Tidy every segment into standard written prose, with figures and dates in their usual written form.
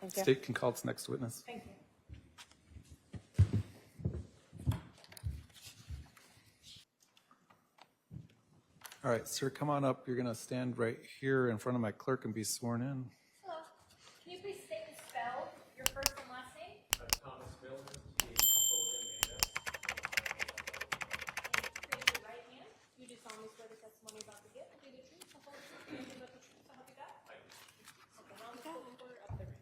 Thank you. State can call its next witness. Thank you. All right, sir, come on up. You're going to stand right here in front of my clerk and be sworn in. Hello. Can you please state and spell your first and last name? Thomas Miller, Raise your right hand. You do solemnly swear the testimony about to give will be the truth, the whole truth, and nothing but the truth. So help you God? Okay, now let's go over up the ring.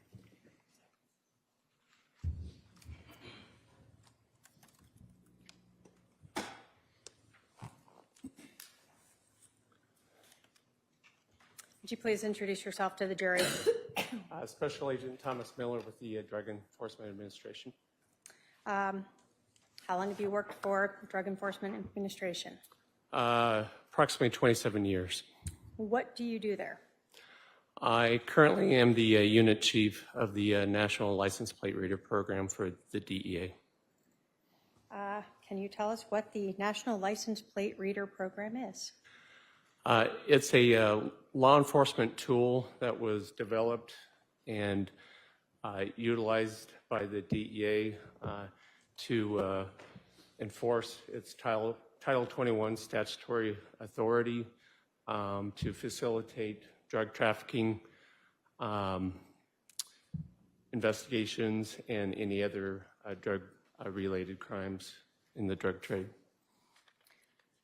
Would you please introduce yourself to the jury? Special Agent Thomas Miller with the Drug Enforcement Administration. How long have you worked for Drug Enforcement Administration? Approximately 27 years. What do you do there? I currently am the unit chief of the National License Plate Reader Program for the DEA. Can you tell us what the National License Plate Reader Program is? It's a law enforcement tool that was developed and utilized by the DEA to enforce its Title 21 statutory authority to facilitate drug trafficking investigations and any other drug-related crimes in the drug trade.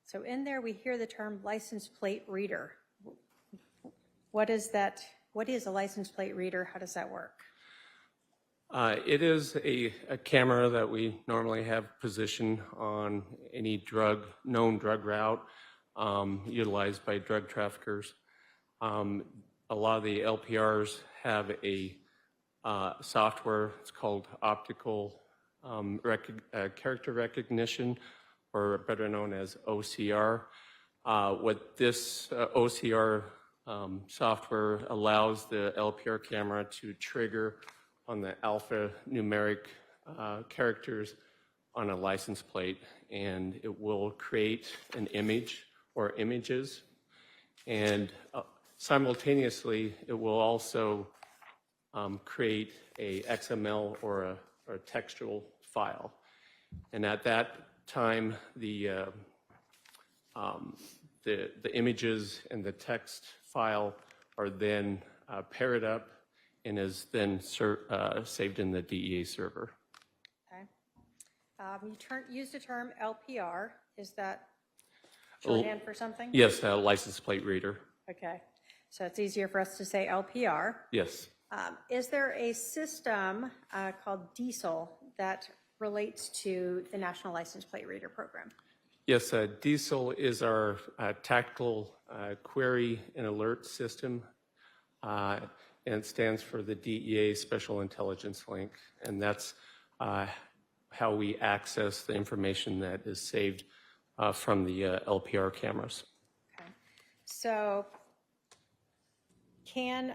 So in there we hear the term license plate reader. What is that? What is a license plate reader? How does that work? It is a camera that we normally have positioned on any known drug route utilized by drug traffickers. A lot of the LPRs have a software. It's called optical character recognition, or better known as OCR. What this OCR software allows the LPR camera to trigger on the alphanumeric characters on a license plate, and it will create an image or images, and simultaneously it will also create a XML or a textual file. And at that time, the images and the text file are then paired up and is then saved in the DEA server. Okay. You used the term LPR. Is that shorthand for something? Yes, a license plate reader. Okay. So it's easier for us to say LPR. Yes. Is there a system called Diesel that relates to the National License Plate Reader Program? Yes, Diesel is our tactical query and alert system, and it stands for the DEA Special Intelligence Link, and that's how we access the information that is saved from the LPR cameras. Okay. So can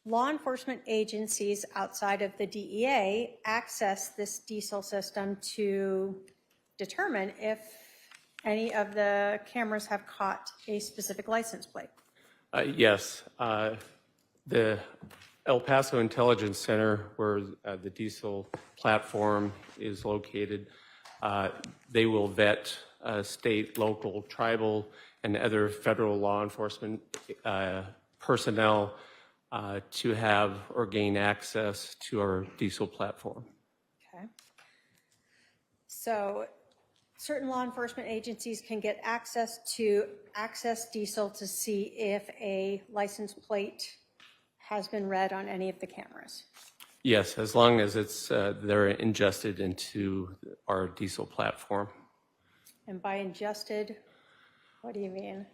law enforcement agencies outside of the DEA access this Diesel system to determine if any of the cameras have caught a specific license plate? Yes. The El Paso Intelligence Center, where the Diesel platform is located, they will vet state, local, tribal, and other federal law enforcement personnel to have or gain access to our Diesel platform. Okay. So certain law enforcement agencies can get access to Diesel to see if a license plate has been read on any of the cameras. Yes, as long as it's they're ingested into our Diesel platform. And by ingested, what do you mean?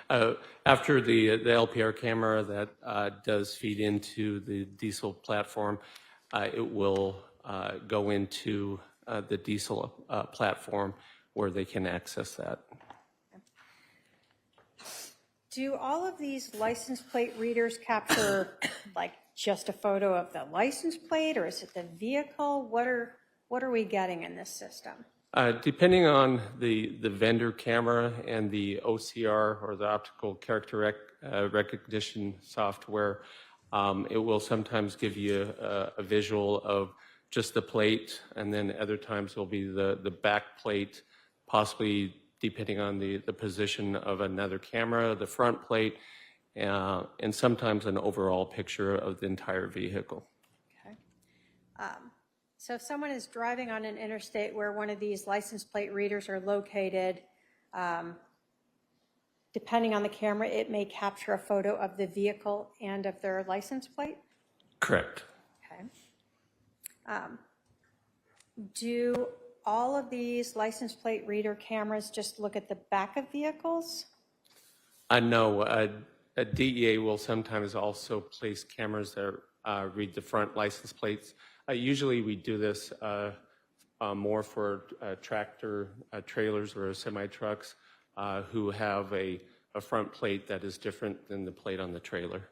After the LPR camera that does feed into the Diesel platform, it will go into the Diesel platform where they can access that. Do all of these license plate readers capture like just a photo of the license plate, or is it the vehicle? What are we getting in this system? Depending on the vendor camera and the OCR, or the optical character recognition software, It will sometimes give you a visual of just the plate, and then other times it'll be the back plate, possibly depending on the position of another camera, the front plate, and sometimes an overall picture of the entire vehicle. Okay. So if someone is driving on an interstate where one of these license plate readers are located, depending on the camera, it may capture a photo of the vehicle and of their license plate? Correct. Okay. Do all of these license plate reader cameras just look at the back of vehicles? No, a DEA will sometimes also place cameras that read the front license plates. Usually we do this more for tractor trailers or semi-trucks who have a front plate that is different than the plate on the trailer.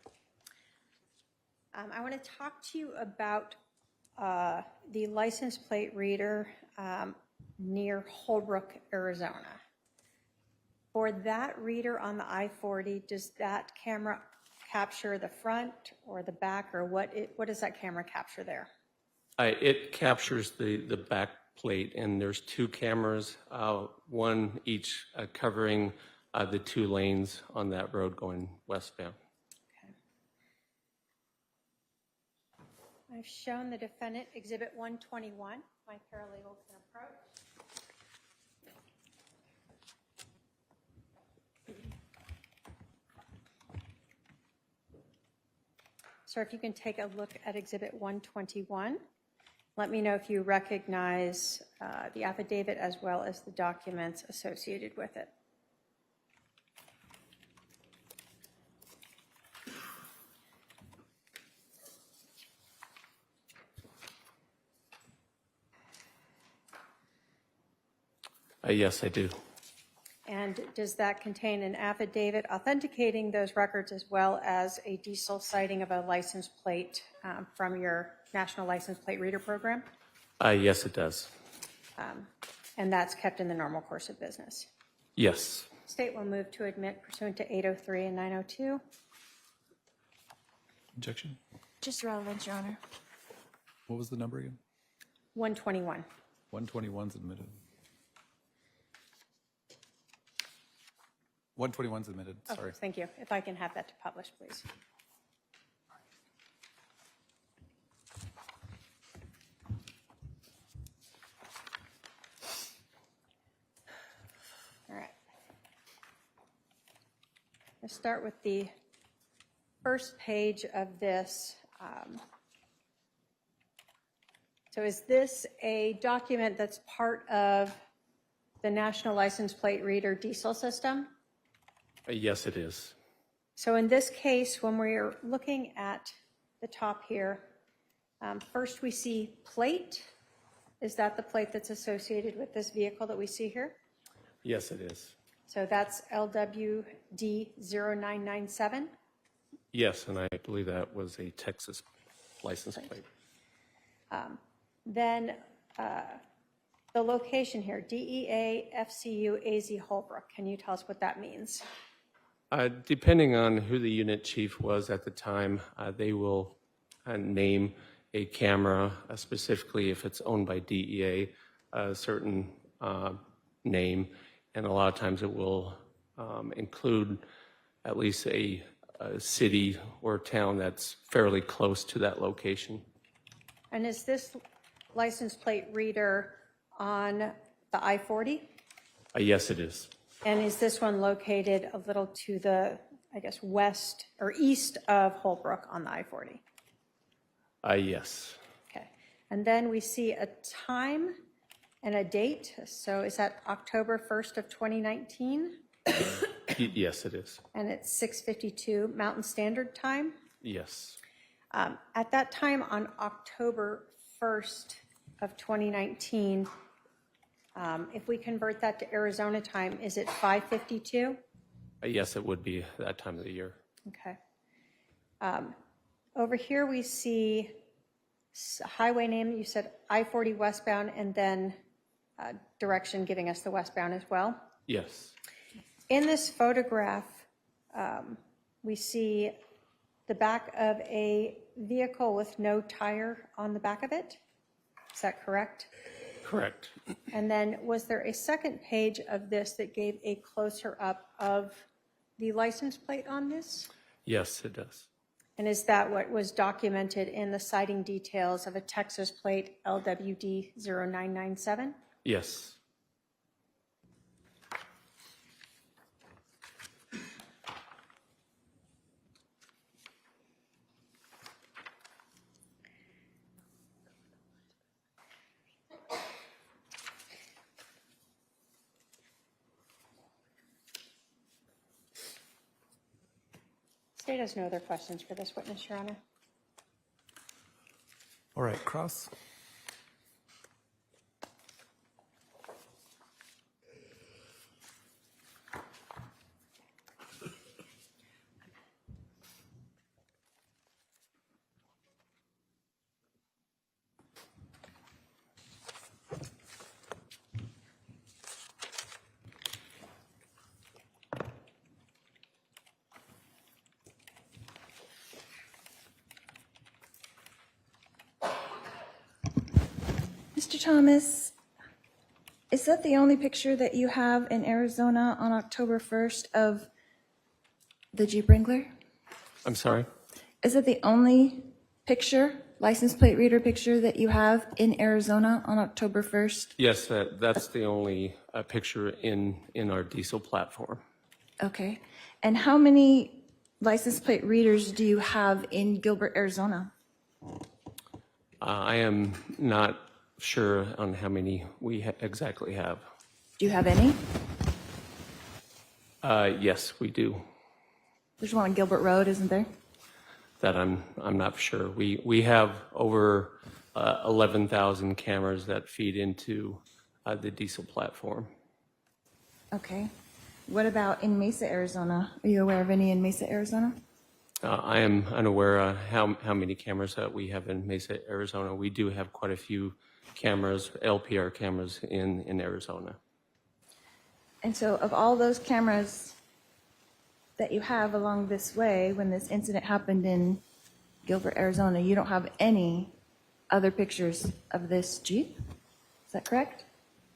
I want to talk to you about the license plate reader near Holbrook, Arizona. For that reader on the I-40, does that camera capture the front or the back, or what does that camera capture there? It captures the back plate, and there's two cameras, one each covering the 2 lanes on that road going westbound. Okay. I've shown the defendant Exhibit 121. My paralegal can approach. Sir, if you can take a look at Exhibit 121. Let me know if you recognize the affidavit as well as the documents associated with it. Yes, I do. And does that contain an affidavit authenticating those records as well as a diesel citing of a license plate from your National License Plate Reader Program? Yes, it does. And that's kept in the normal course of business? Yes. State will move to admit pursuant to 803 and 902. Objection? Just relevance, Your Honor. What was the number again? 121. 121's admitted. 121's admitted, sorry. Okay, thank you. If I can have that to publish, please. All right. Let's start with the first page of this. So is this a document that's part of the National License Plate Reader diesel system? Yes, it is. So in this case, when we're looking at the top here, first we see plate. Is that the plate that's associated with this vehicle that we see here? Yes, it is. So that's LWD0997. Yes, and I believe that was a Texas license plate. Then the location here, DEA FCU AZ Holbrook. Can you tell us what that means? Depending on who the unit chief was at the time, they will name a camera, specifically if it's owned by DEA, a certain name, and a lot of times it will include at least a city or town that's fairly close to that location. And is this license plate reader on the I-40? Yes, it is. And is this one located a little to the, I guess, west or east of Holbrook on the I-40? Yes. Okay. And then we see a time and a date. So is that October 1st of 2019? Yes, it is. And it's 6:52 Mountain Standard Time? Yes. At that time on October 1st of 2019, if we convert that to Arizona time, is it 5:52? Yes, it would be that time of the year. Okay. Over here we see highway name, you said I-40 westbound, and then direction giving us the westbound as well. Yes. In this photograph, we see the back of a vehicle with no tire on the back of it. Is that correct? Correct. And then was there a second page of this that gave a closer up of the license plate on this? Yes, it does. And is that what was documented in the citing details of a Texas plate LWD 0997? Yes. State has no other questions for this witness, Your Honor. All right, cross. Mr. Thomas, is that the only picture that you have in Arizona on October 1st of the Jeep Wrangler? I'm sorry? Is it the only picture, license plate reader picture that you have in Arizona on October 1st? Yes, that's the only picture in our diesel platform. Okay. And how many license plate readers do you have in Gilbert, Arizona? I am not sure on how many we exactly have. Do you have any? Yes, we do. There's one on Gilbert Road, isn't there? That I'm not sure. We have over 11,000 cameras that feed into the diesel platform. Okay. What about in Mesa, Arizona? Are you aware of any in Mesa, Arizona? I am unaware how many cameras that we have in Mesa, Arizona. We do have quite a few cameras, LPR cameras in Arizona. And so of all those cameras that you have along this way, when this incident happened in Gilbert, Arizona, you don't have any other pictures of this Jeep? Is that correct?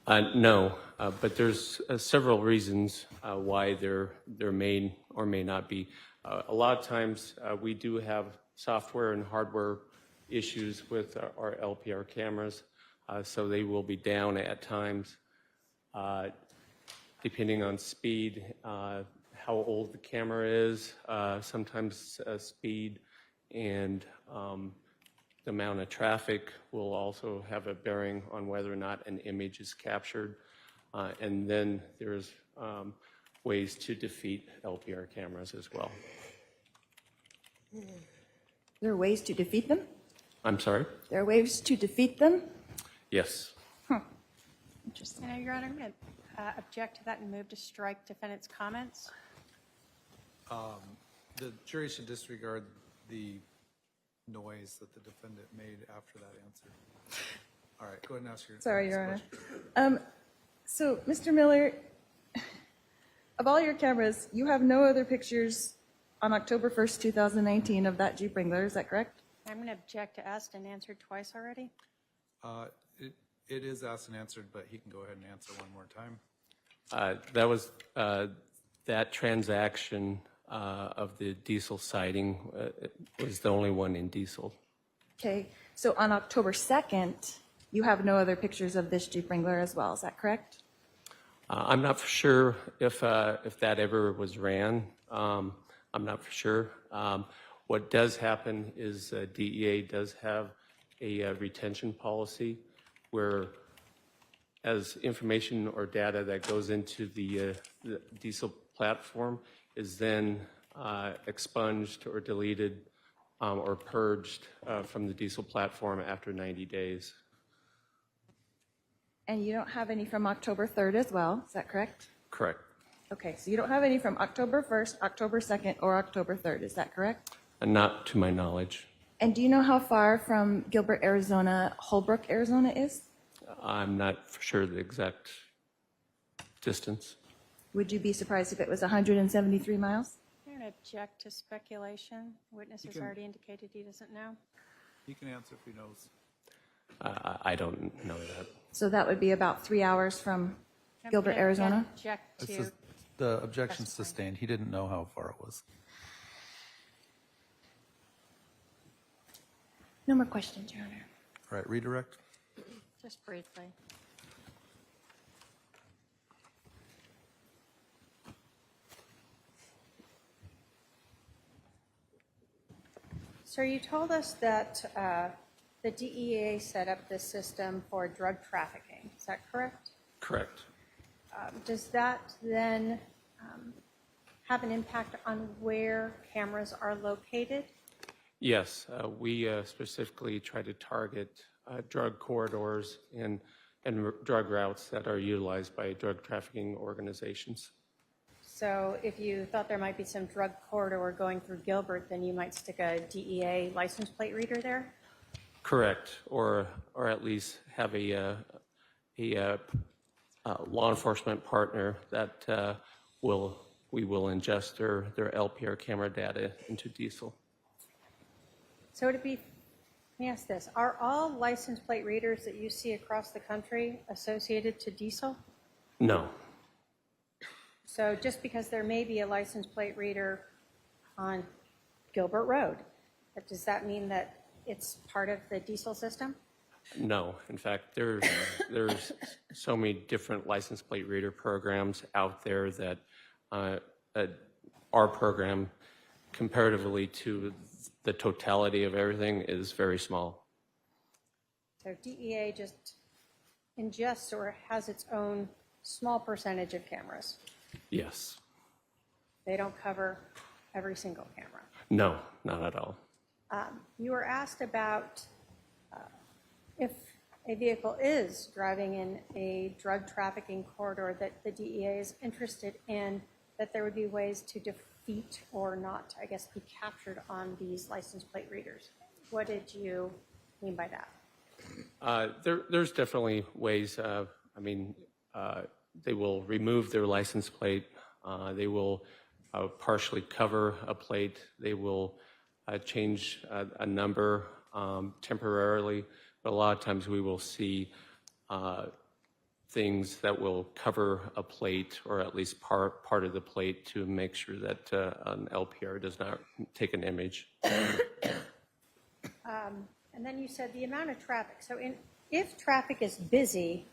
No, but there's several reasons why there may or may not be. A lot of times we do have software and hardware issues with our LPR cameras, so they will be down at times, depending on speed, how old the camera is, sometimes speed and the amount of traffic will also have a bearing on whether or not an image is captured. And then there's ways to defeat LPR cameras as well. There are ways to defeat them? I'm sorry? There are ways to defeat them? Yes. Interesting. Your Honor, I'm going to object to that and move to strike defendant's comments. The jury should disregard the noise that the defendant made after that answer. All right, go ahead and ask your Sorry, next Your Honor. question. So, Mr. Miller, of all your cameras, you have no other pictures on October 1st, 2019 of that Jeep Wrangler, is that correct? I'm going to object to asked and answered twice already. It is asked and answered, but he can go ahead and answer one more time. That was that transaction of the diesel sighting was the only one in diesel. Okay, so on October 2nd, you have no other pictures of this Jeep Wrangler as well, is that correct? I'm not for sure if that ever was ran. I'm not for sure. What does happen is DEA does have a retention policy where as information or data that goes into the diesel platform is then expunged or deleted or purged from the diesel platform after 90 days. And you don't have any from October 3rd as well, is that correct? Correct. Okay, so you don't have any from October 1st, October 2nd, or October 3rd, is that correct? And not to my knowledge. And do you know how far from Gilbert, Arizona, Holbrook, Arizona is? I'm not for sure the exact distance. Would you be surprised if it was 173 miles? I'm going object to speculation. Witness has can- already indicated he doesn't know. He can answer if he knows. I don't know that. So that would be about 3 hours from Gilbert, Again, Arizona? Object It's to, just, the objection's That's fine. sustained. He didn't know how far it was. No more questions, Your Honor. All right, redirect. just briefly. So you told us that the DEA set up this system for drug trafficking. Is that correct? Correct. Does that then have an impact on where cameras are located? Yes, we specifically try to target drug corridors and drug routes that are utilized by drug trafficking organizations. So if you thought there might be some drug corridor going through Gilbert, then you might stick a DEA license plate reader there? Correct, or at least have a law enforcement partner that we will ingest their LPR camera data into diesel. So let me ask this, are all license plate readers that you see across the country associated to diesel? No, So just because there may be a license plate reader on Gilbert Road, does that mean that it's part of the diesel system? no. In fact, there's so many different license plate reader programs out there that our program, comparatively to the totality of everything, is very small. So DEA just ingests or has its own small percentage of cameras. Yes. They don't cover every single camera. No, not at all. You were asked about if a vehicle is driving in a drug trafficking corridor that the DEA is interested in, that there would be ways to defeat or not, I guess, be captured on these license plate readers. What did you mean by that? There's definitely ways. They will remove their license plate. They will partially cover a plate. They will change a number temporarily. But a lot of times we will see things that will cover a plate, or at least part of the plate, to make sure that an LPR does not take an image. And then you said the amount of traffic. So if traffic is busy,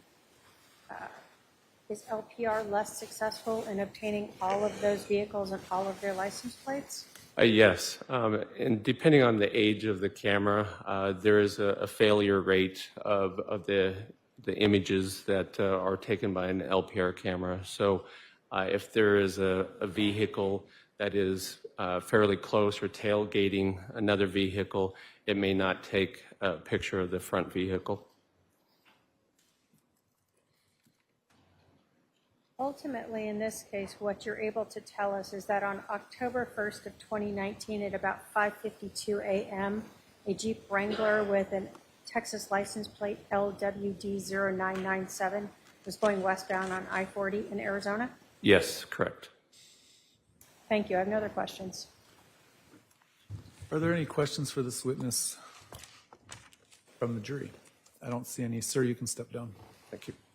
is LPR less successful in obtaining all of those vehicles and all of their license plates? Yes, and depending on the age of the camera, there is a failure rate of the images that are taken by an LPR camera. So if there is a vehicle that is fairly close or tailgating another vehicle, it may not take a picture of the front vehicle. Ultimately, in this case, what you're able to tell us is that on October 1st of 2019 at about 5:52 a.m., a Jeep Wrangler with a Texas license plate LWD0997 was going westbound on I-40 in Arizona? Yes, correct. Thank you. I have no other questions. Are there any questions for this witness from the jury? I don't see any. Sir, you can step down. Thank you.